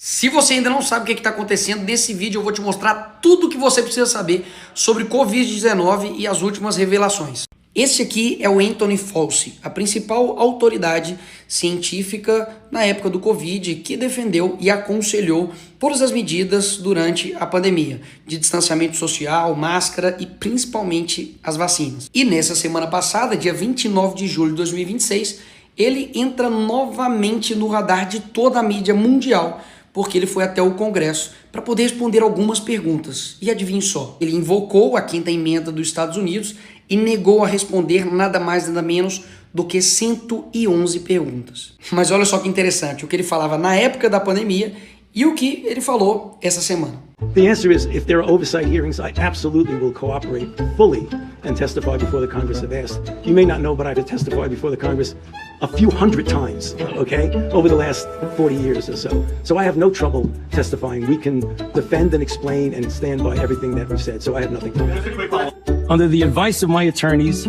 Se você ainda não sabe o que está acontecendo, nesse vídeo eu vou te mostrar tudo o que você precisa saber sobre Covid-19 e as últimas revelações. Esse aqui é o Anthony Fauci, a principal autoridade científica na época do Covid, que defendeu e aconselhou todas as medidas durante a pandemia, de distanciamento social, máscara e principalmente as vacinas. E nessa semana passada, dia 29 de julho de 2026, ele entra novamente no radar de toda a mídia mundial, porque ele foi até o Congresso para poder responder algumas perguntas. E adivinhe só, ele invocou a 5ª emenda dos Estados Unidos e negou a responder nada mais nada menos do que 111 perguntas. Mas olha só que interessante, o que ele falava na época da pandemia e o que ele falou essa semana. The answer is, if there are oversight hearings, I absolutely will cooperate fully and testify before the Congress if asked. You may not know, but I've testified before the Congress a few hundred times, okay, over the last 40 years or so. So I have no trouble testifying. We can defend and explain and stand by everything that we've said, so I have nothing to do. Under the advice of my attorneys,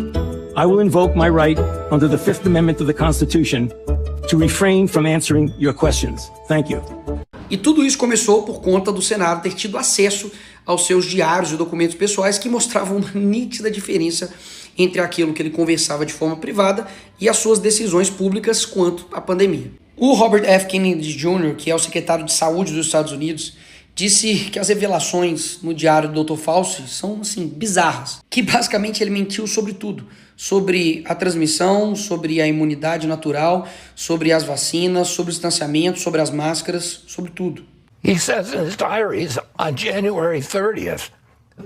I will invoke my right under the 5th Amendment of the Constitution to refrain from answering your questions. Thank you. E tudo isso começou por conta do Senado ter tido acesso aos seus diários e documentos pessoais que mostravam uma nítida diferença entre aquilo que ele conversava de forma privada e as suas decisões públicas quanto à pandemia. O Robert F. Kennedy Jr., que é o secretário de Saúde dos Estados Unidos, disse que as revelações no diário do Dr. Fauci são, assim, bizarras. Que basicamente ele mentiu sobre tudo. Sobre a transmissão, sobre a imunidade natural, sobre as vacinas, sobre o distanciamento, sobre as máscaras, sobre tudo. He says in his diaries on January 30th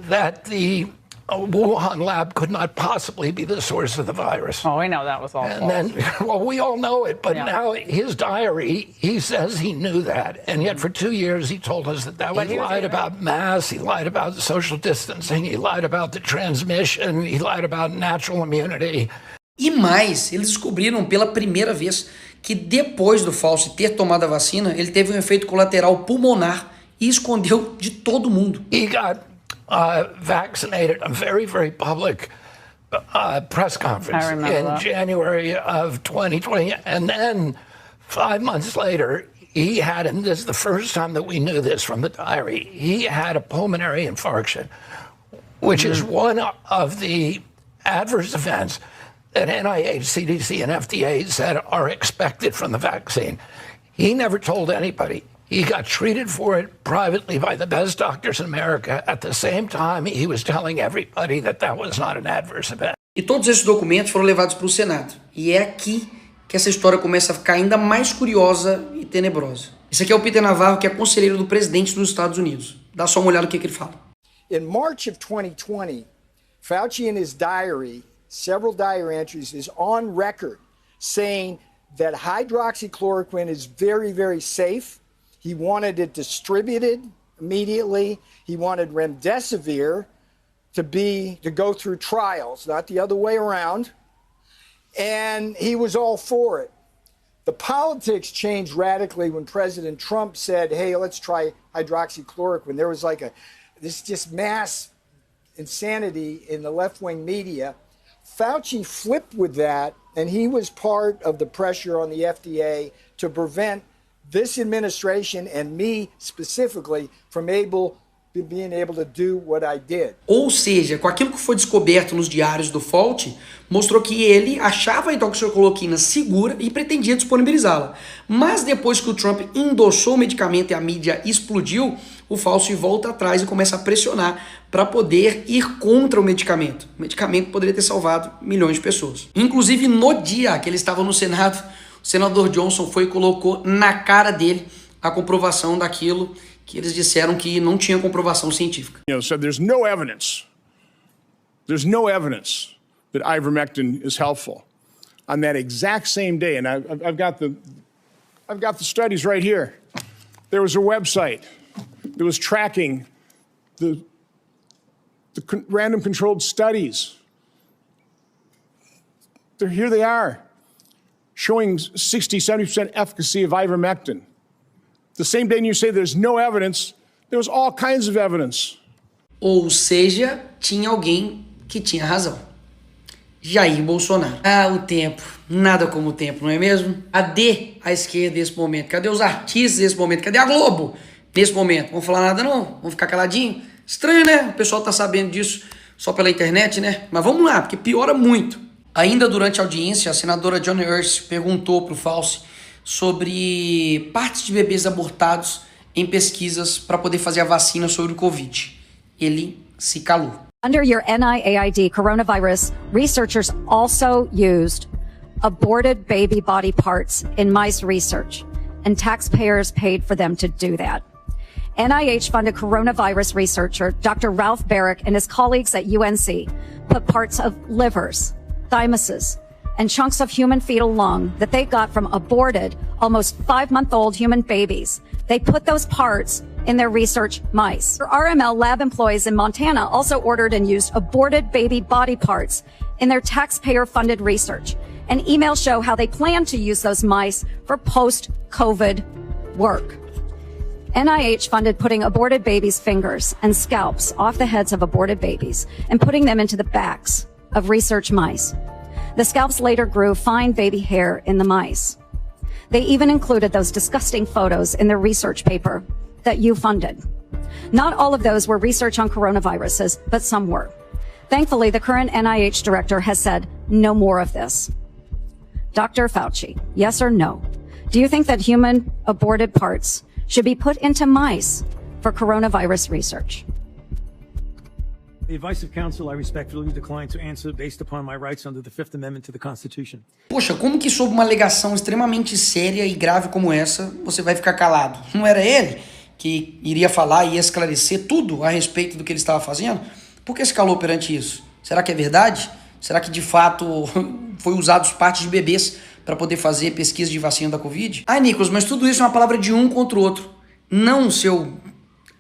that the Wuhan lab could not possibly be the source of the virus. Oh, we know that was all and false. Then, well, we all know it, but Yeah. now his diary, he says he knew that. And yet for 2 years he told us that But he he was lied right. about masks, he lied about social distancing, he lied about the transmission, he lied about natural immunity. E mais, eles descobriram pela primeira vez que depois do Fauci ter tomado a vacina, ele teve um efeito colateral pulmonar e escondeu de todo mundo. He got vaccinated, a very, very public press conference I remember in that. January of 2020. And then 5 months later, he had, and this is the first time that we knew this from the diary, he had a pulmonary infarction, which is one of the adverse events that NIH, CDC, and FDA said are expected from the vaccine. He never told anybody. He got treated for it privately by the best doctors in America. At the same time, he was telling everybody that that was not an adverse event. E todos esses documentos foram levados para o Senado. E é aqui que essa história começa a ficar ainda mais curiosa e tenebrosa. Esse aqui é o Peter Navarro, que é conselheiro do presidente dos Estados Unidos. Dá só uma olhada no que ele fala. In March of 2020, Fauci in his diary, several diary entries, is on record saying that hydroxychloroquine is very, very safe. He wanted it distributed immediately. He wanted remdesivir to go through trials, not the other way around. And he was all for it. The politics changed radically when President Trump said, hey, let's try hydroxychloroquine. There was like this just mass insanity in the left-wing media. Fauci flipped with that, and he was part of the pressure on the FDA to prevent this administration and me specifically from being able to do what I did. Ou seja, com aquilo que foi descoberto nos diários do Fauci, mostrou que ele achava a hidroxicloroquina segura e pretendia disponibilizá-la. Mas depois que o Trump endossou o medicamento e a mídia explodiu, o Fauci volta atrás e começa a pressionar para poder ir contra o medicamento. O medicamento poderia ter salvado milhões de pessoas. Inclusive, no dia que ele estava no Senado, o senador Johnson foi e colocou na cara dele a comprovação daquilo que eles disseram que não tinha comprovação científica. So there's no evidence. There's no evidence that ivermectin is helpful. On that exact same day, and I've got the studies right here. There was a website that was tracking the random controlled studies. Here they are, showing 60, 70% efficacy of ivermectin. The same day you say there's no evidence, there was all kinds of evidence. Ou seja, tinha alguém que tinha razão. Jair Bolsonaro. Ah, o tempo. Nada como o tempo, não é mesmo? Cadê a esquerda nesse momento? Cadê os artistas nesse momento? Cadê a Globo nesse momento? Vamos falar nada não? Vamos ficar caladinho? Estranho, né? O pessoal tá sabendo disso só pela internet, né? Mas vamos lá, porque piora muito. Ainda durante a audiência, a senadora Joni Ernst perguntou pro Fauci sobre partes de bebês abortados em pesquisas para poder fazer a vacina sobre o Covid. Ele se calou. Under your NIAID coronavirus, researchers also used aborted baby body parts in mice research, and taxpayers paid for them to do that. NIH-funded coronavirus researcher Dr. Ralph Barrick and his colleagues at UNC put parts of livers, thymuses, and chunks of human fetal lung that they got from aborted, almost 5-month-old human babies. They put those parts in their research mice. RML lab employees in Montana also ordered and used aborted baby body parts in their taxpayer-funded research. And emails show how they plan to use those mice for post-COVID work. NIH funded putting aborted babies' fingers and scalps off the heads of aborted babies and putting them into the backs of research mice. The scalps later grew fine baby hair in the mice. They even included those disgusting photos in their research paper that you funded. Not all of those were research on coronaviruses, but some were. Thankfully, the current NIH director has said no more of this. Dr. Fauci, yes or no? Do you think that human aborted parts should be put into mice for coronavirus research? The advice of counsel, I respectfully decline to answer based upon my rights under the Fifth Amendment to the Constitution. Poxa, como que sob uma alegação extremamente séria e grave como essa, você vai ficar calado? Não era ele que iria falar e esclarecer tudo a respeito do que ele estava fazendo? Por que se calou perante isso? Será que é verdade? Será que de fato foi usado partes de bebês para poder fazer pesquisa de vacina da Covid? Ah, Nicolas, mas tudo isso é uma palavra de um contra o outro. Não, seu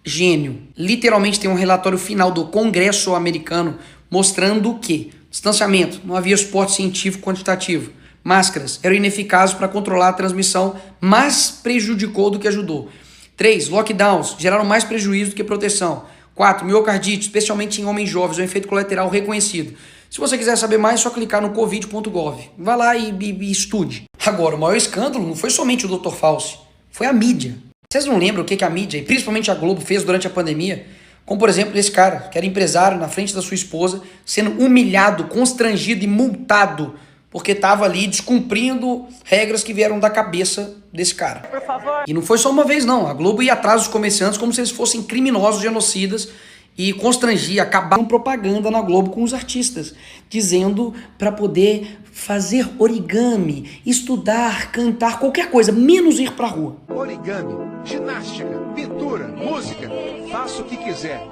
gênio. Literalmente tem um relatório final do Congresso americano mostrando que distanciamento, não havia suporte científico quantitativo, máscaras eram ineficazes para controlar a transmissão, mas prejudicou do que ajudou. 3. Lockdowns geraram mais prejuízo do que proteção. 4. Miocardite, especialmente em homens jovens, é um efeito colateral reconhecido. Se você quiser saber mais, é só clicar no covid.gov. Vai lá e estude. Agora, o maior escândalo não foi somente o Dr. Fauci, foi a mídia. Vocês não lembram o que a mídia, e principalmente a Globo, fez durante a pandemia? Como, por exemplo, esse cara, que era empresário na frente da sua esposa, sendo humilhado, constrangido e multado, porque estava ali descumprindo regras que vieram da cabeça desse cara. Por favor. E não foi só uma vez, não. A Globo ia atrás dos comerciantes como se eles fossem criminosos, genocidas, e constrangia, acabar com propaganda na Globo com os artistas, dizendo para poder fazer origami, estudar, cantar, qualquer coisa, menos ir pra rua. Origami, ginástica, pintura, música, faça o que quiser,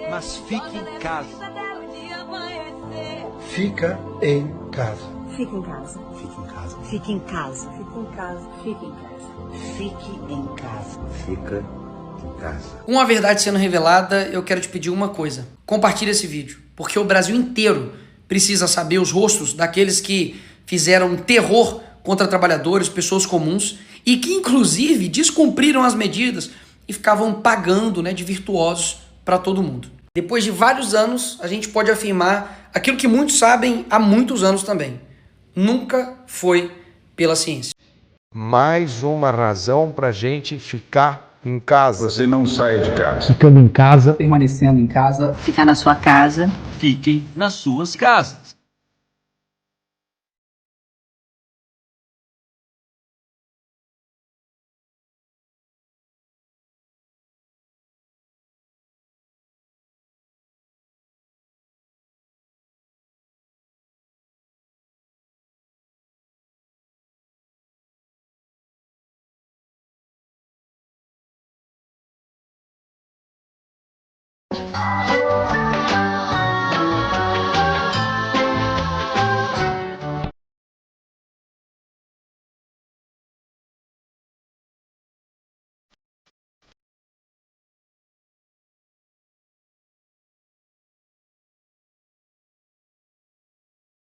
mas fique em casa. Fica em casa. Fique em casa. Fique em casa. Fique em casa. Fique em casa. Fique em casa. Fique em casa. Fica em casa. Com a verdade sendo revelada, eu quero te pedir uma coisa. Compartilhe esse vídeo, porque o Brasil inteiro precisa saber os rostos daqueles que fizeram terror contra trabalhadores, pessoas comuns, e que inclusive descumpriram as medidas e ficavam pagando, de virtuosos para todo mundo. Depois de vários anos, a gente pode afirmar aquilo que muitos sabem há muitos anos também. Nunca foi pela ciência. Mais uma razão para a gente ficar em casa. Você não sai de casa. Ficando em casa. Permanecendo em casa. Ficar na sua casa. Fiquem nas suas casas.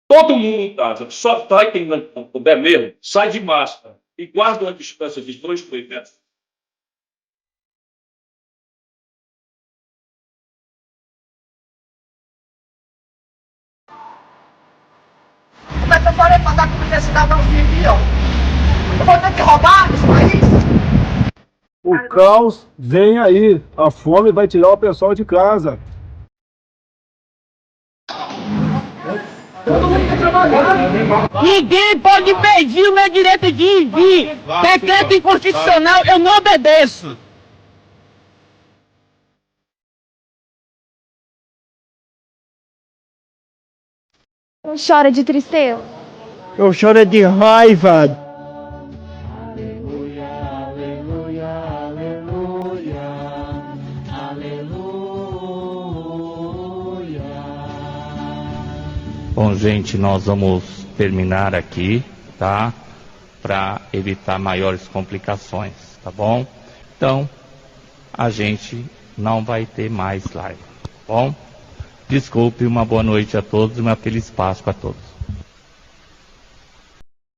Todo mundo em casa, só sai quem não puder mesmo, sai de máscara e guarda uma distância de 2 metros. que eu falei pra dar comida a esse cidadãozinho aqui, ó. Eu vou ter que roubar esse país? O caos vem aí. A fome vai tirar o pessoal de casa. Ninguém pode pedir o meu direito de ir e vir. Decreto inconstitucional, eu não obedeço. Não chora de tristeza? Eu choro de raiva. Bom, gente, nós vamos terminar aqui, tá? Para evitar maiores complicações, tá bom? Então, a gente não vai ter mais live, tá bom? Desculpe, uma boa noite a todos e uma feliz Páscoa a todos.